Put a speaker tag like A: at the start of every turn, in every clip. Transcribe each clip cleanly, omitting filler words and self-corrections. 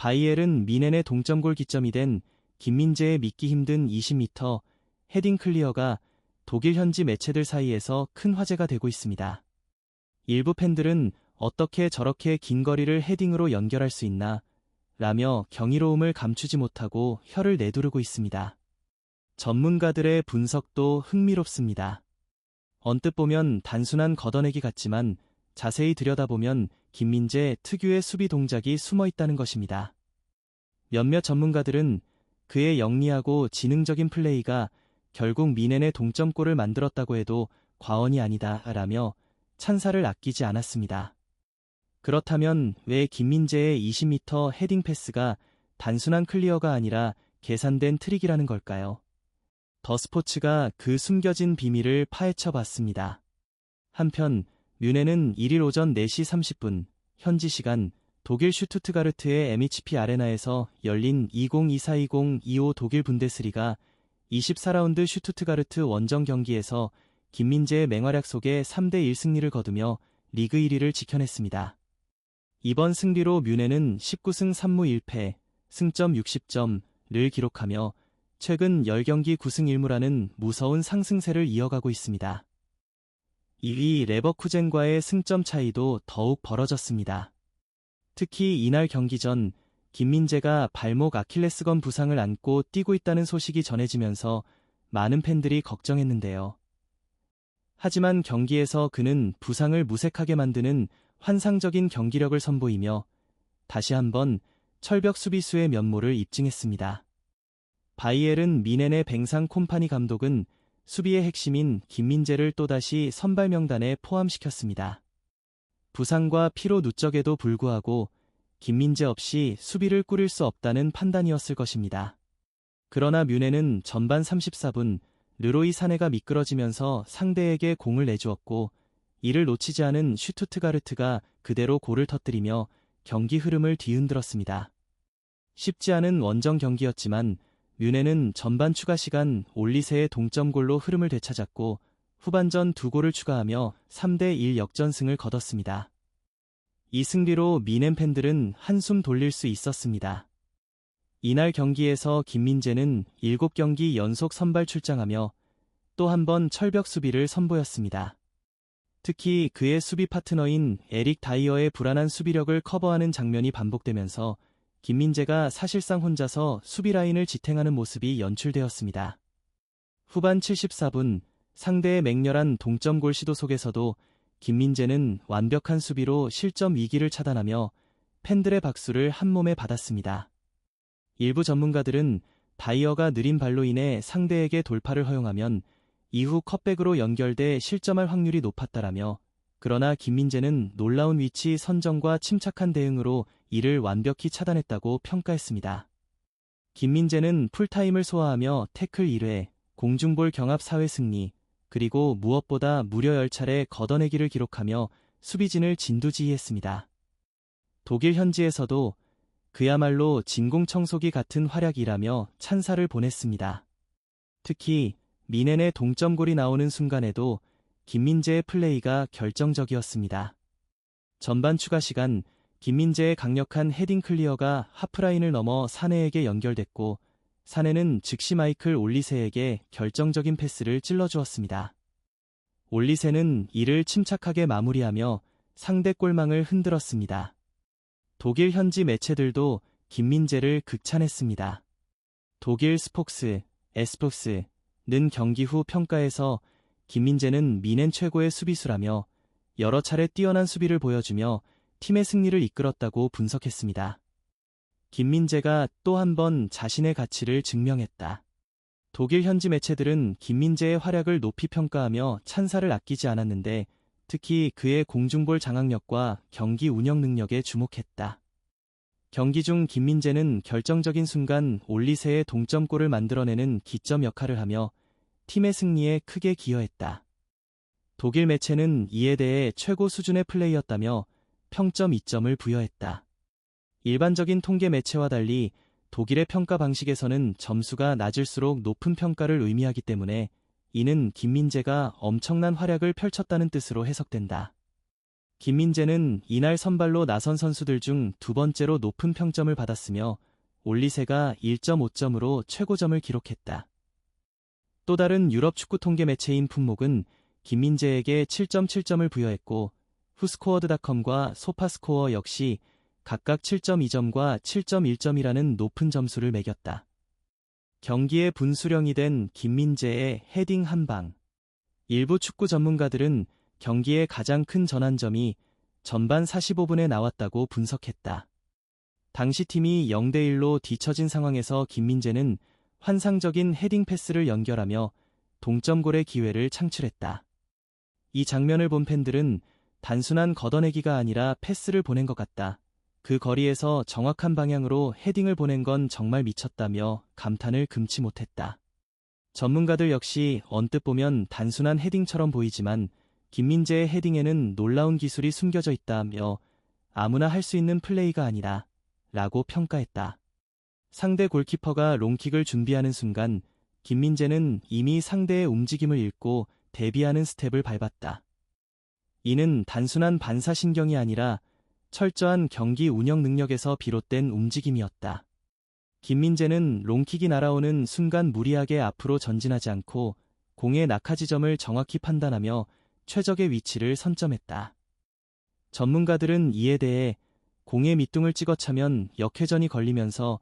A: 바이엘은 미넨의 동점골 기점이 된 김민재의 믿기 힘든 20m 헤딩 클리어가 독일 현지 매체들 사이에서 큰 화제가 되고 있습니다. 일부 팬들은 어떻게 저렇게 긴 거리를 헤딩으로 연결할 수 있나 라며 경이로움을 감추지 못하고 혀를 내두르고 있습니다. 전문가들의 분석도 흥미롭습니다. 언뜻 보면 단순한 걷어내기 같지만 자세히 들여다보면 김민재 특유의 수비 동작이 숨어 있다는 것입니다. 몇몇 전문가들은 그의 영리하고 지능적인 플레이가 결국 미넨의 동점골을 만들었다고 해도 과언이 아니다 라며 찬사를 아끼지 않았습니다. 그렇다면 왜 김민재의 20m 헤딩 패스가 단순한 클리어가 아니라 계산된 트릭이라는 걸까요? 더 스포츠가 그 숨겨진 비밀을 파헤쳐 봤습니다. 한편 뮌헨은 1일 오전 4시 30분 현지 시간 독일 슈투트가르트의 MHP 아레나에서 열린 2024-2025 독일 분데스리가 24라운드 슈투트가르트 원정 경기에서 김민재의 맹활약 속에 3대1 승리를 거두며 리그 1위를 지켜냈습니다. 이번 승리로 뮌헨은 19승 3무 1패, 승점 60점을 기록하며 최근 10경기 9승 1무라는 무서운 상승세를 이어가고 있습니다. 2위 레버쿠젠과의 승점 차이도 더욱 벌어졌습니다. 특히 이날 경기 전 김민재가 발목 아킬레스건 부상을 안고 뛰고 있다는 소식이 전해지면서 많은 팬들이 걱정했는데요. 하지만 경기에서 그는 부상을 무색하게 만드는 환상적인 경기력을 선보이며 다시 한번 철벽 수비수의 면모를 입증했습니다. 바이엘은 미넨의 뱅상 콤파니 감독은 수비의 핵심인 김민재를 또다시 선발 명단에 포함시켰습니다. 부상과 피로 누적에도 불구하고 김민재 없이 수비를 꾸릴 수 없다는 판단이었을 것입니다. 그러나 뮌헨은 전반 34분 르로이 사네가 미끄러지면서 상대에게 공을 내주었고 이를 놓치지 않은 슈투트가르트가 그대로 골을 터뜨리며 경기 흐름을 뒤흔들었습니다. 쉽지 않은 원정 경기였지만 뮌헨은 전반 추가 시간 올리세의 동점골로 흐름을 되찾았고 후반전 2골을 추가하며 3대1 역전승을 거뒀습니다. 이 승리로 미넨 팬들은 한숨 돌릴 수 있었습니다. 이날 경기에서 김민재는 7경기 연속 선발 출장하며 또 한 번 철벽 수비를 선보였습니다. 특히 그의 수비 파트너인 에릭 다이어의 불안한 수비력을 커버하는 장면이 반복되면서 김민재가 사실상 혼자서 수비 라인을 지탱하는 모습이 연출되었습니다. 후반 74분 상대의 맹렬한 동점골 시도 속에서도 김민재는 완벽한 수비로 실점 위기를 차단하며 팬들의 박수를 한몸에 받았습니다. 일부 전문가들은 다이어가 느린 발로 인해 상대에게 돌파를 허용하면 이후 컷백으로 연결돼 실점할 확률이 높았다라며 그러나 김민재는 놀라운 위치 선정과 침착한 대응으로 이를 완벽히 차단했다고 평가했습니다. 김민재는 풀타임을 소화하며 태클 1회, 공중볼 경합 4회 승리, 그리고 무엇보다 무려 10차례 걷어내기를 기록하며 수비진을 진두지휘했습니다. 독일 현지에서도 그야말로 진공청소기 같은 활약이라며 찬사를 보냈습니다. 특히 미넨의 동점골이 나오는 순간에도 김민재의 플레이가 결정적이었습니다. 전반 추가 시간 김민재의 강력한 헤딩 클리어가 하프라인을 넘어 사네에게 연결됐고 사네는 즉시 마이클 올리세에게 결정적인 패스를 찔러주었습니다. 올리세는 이를 침착하게 마무리하며 상대 골망을 흔들었습니다. 독일 현지 매체들도 김민재를 극찬했습니다. 독일 스폭스, 에스폭스는 경기 후 평가에서 김민재는 미넨 최고의 수비수라며 여러 차례 뛰어난 수비를 보여주며 팀의 승리를 이끌었다고 분석했습니다. 김민재가 또 한 번 자신의 가치를 증명했다. 독일 현지 매체들은 김민재의 활약을 높이 평가하며 찬사를 아끼지 않았는데 특히 그의 공중볼 장악력과 경기 운영 능력에 주목했다. 경기 중 김민재는 결정적인 순간 올리세의 동점골을 만들어내는 기점 역할을 하며 팀의 승리에 크게 기여했다. 독일 매체는 이에 대해 최고 수준의 플레이였다며 평점 2점을 부여했다. 일반적인 통계 매체와 달리 독일의 평가 방식에서는 점수가 낮을수록 높은 평가를 의미하기 때문에 이는 김민재가 엄청난 활약을 펼쳤다는 뜻으로 해석된다. 김민재는 이날 선발로 나선 선수들 중 두 번째로 높은 평점을 받았으며 올리세가 1.5점으로 최고점을 기록했다. 또 다른 유럽 축구 통계 매체인 풋목은 김민재에게 7.7점을 부여했고 후스코어드닷컴과 소파스코어 역시 각각 7.2점과 7.1점이라는 높은 점수를 매겼다. 경기의 분수령이 된 김민재의 헤딩 한 방. 일부 축구 전문가들은 경기의 가장 큰 전환점이 전반 45분에 나왔다고 분석했다. 당시 팀이 0대1로 뒤처진 상황에서 김민재는 환상적인 헤딩 패스를 연결하며 동점골의 기회를 창출했다. 이 장면을 본 팬들은 단순한 걷어내기가 아니라 패스를 보낸 것 같다. 그 거리에서 정확한 방향으로 헤딩을 보낸 건 정말 미쳤다며 감탄을 금치 못했다. 전문가들 역시 언뜻 보면 단순한 헤딩처럼 보이지만 김민재의 헤딩에는 놀라운 기술이 숨겨져 있다며 아무나 할 수 있는 플레이가 아니라 라고 평가했다. 상대 골키퍼가 롱킥을 준비하는 순간 김민재는 이미 상대의 움직임을 읽고 대비하는 스텝을 밟았다. 이는 단순한 반사신경이 아니라 철저한 경기 운영 능력에서 비롯된 움직임이었다. 김민재는 롱킥이 날아오는 순간 무리하게 앞으로 전진하지 않고 공의 낙하 지점을 정확히 판단하며 최적의 위치를 선점했다. 전문가들은 이에 대해 공의 밑둥을 찍어 차면 역회전이 걸리면서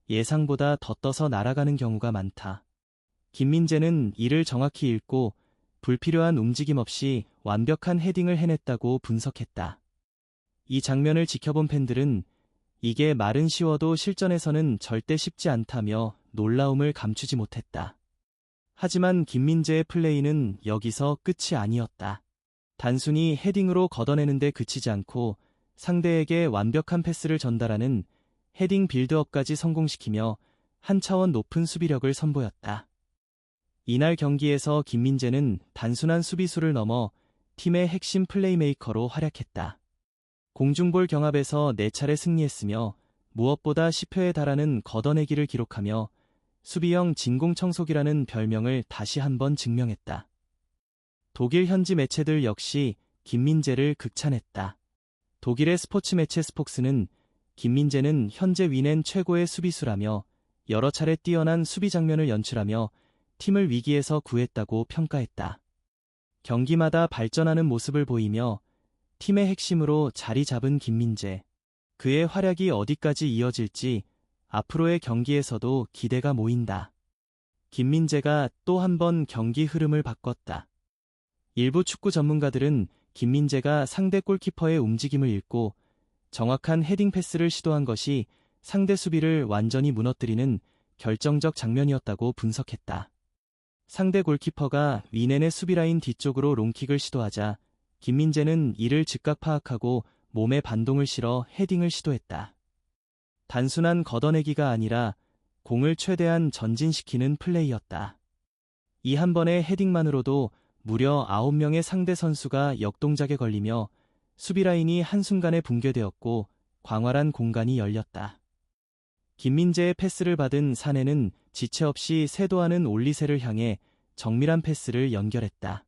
A: 예상보다 더 떠서 날아가는 경우가 많다. 김민재는 이를 정확히 읽고 불필요한 움직임 없이 완벽한 헤딩을 해냈다고 분석했다. 이 장면을 지켜본 팬들은 이게 말은 쉬워도 실전에서는 절대 쉽지 않다며 놀라움을 감추지 못했다. 하지만 김민재의 플레이는 여기서 끝이 아니었다. 단순히 헤딩으로 걷어내는데 그치지 않고 상대에게 완벽한 패스를 전달하는 헤딩 빌드업까지 성공시키며 한 차원 높은 수비력을 선보였다. 이날 경기에서 김민재는 단순한 수비수를 넘어 팀의 핵심 플레이메이커로 활약했다. 공중볼 경합에서 4차례 승리했으며 무엇보다 10회에 달하는 걷어내기를 기록하며 수비형 진공청소기라는 별명을 다시 한번 증명했다. 독일 현지 매체들 역시 김민재를 극찬했다. 독일의 스포츠 매체 스폭스는 김민재는 현재 위넨 최고의 수비수라며 여러 차례 뛰어난 수비 장면을 연출하며 팀을 위기에서 구했다고 평가했다. 경기마다 발전하는 모습을 보이며 팀의 핵심으로 자리 잡은 김민재. 그의 활약이 어디까지 이어질지 앞으로의 경기에서도 기대가 모인다. 김민재가 또 한 번 경기 흐름을 바꿨다. 일부 축구 전문가들은 김민재가 상대 골키퍼의 움직임을 읽고 정확한 헤딩 패스를 시도한 것이 상대 수비를 완전히 무너뜨리는 결정적 장면이었다고 분석했다. 상대 골키퍼가 위넨의 수비라인 뒤쪽으로 롱킥을 시도하자 김민재는 이를 즉각 파악하고 몸에 반동을 실어 헤딩을 시도했다. 단순한 걷어내기가 아니라 공을 최대한 전진시키는 플레이였다. 이 한 번의 헤딩만으로도 무려 9명의 상대 선수가 역동작에 걸리며 수비라인이 한순간에 붕괴되었고 광활한 공간이 열렸다. 김민재의 패스를 받은 사내는 지체 없이 세도하는 올리세를 향해 정밀한 패스를 연결했다.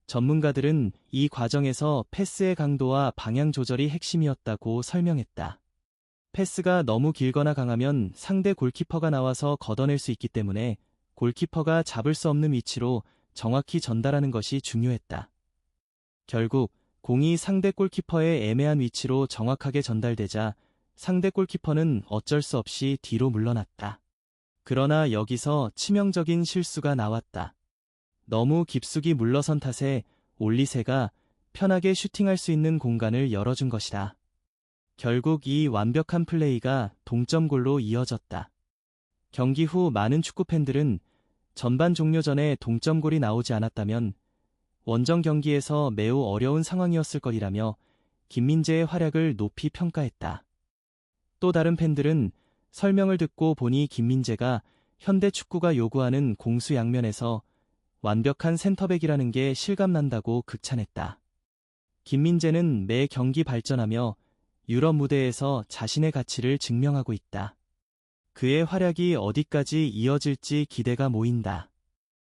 A: 전문가들은 이 과정에서 패스의 강도와 방향 조절이 핵심이었다고 설명했다. 패스가 너무 길거나 강하면 상대 골키퍼가 나와서 걷어낼 수 있기 때문에 골키퍼가 잡을 수 없는 위치로 정확히 전달하는 것이 중요했다. 결국 공이 상대 골키퍼의 애매한 위치로 정확하게 전달되자 상대 골키퍼는 어쩔 수 없이 뒤로 물러났다. 그러나 여기서 치명적인 실수가 나왔다. 너무 깊숙이 물러선 탓에 올리세가 편하게 슈팅할 수 있는 공간을 열어준 것이다. 결국 이 완벽한 플레이가 동점골로 이어졌다. 경기 후 많은 축구팬들은 전반 종료 전에 동점골이 나오지 않았다면 원정 경기에서 매우 어려운 상황이었을 거리라며 김민재의 활약을 높이 평가했다. 또 다른 팬들은 설명을 듣고 보니 김민재가 현대 축구가 요구하는 공수양면에서 완벽한 센터백이라는 게 실감난다고 극찬했다. 김민재는 매 경기 발전하며 유럽 무대에서 자신의 가치를 증명하고 있다. 그의 활약이 어디까지 이어질지 기대가 모인다.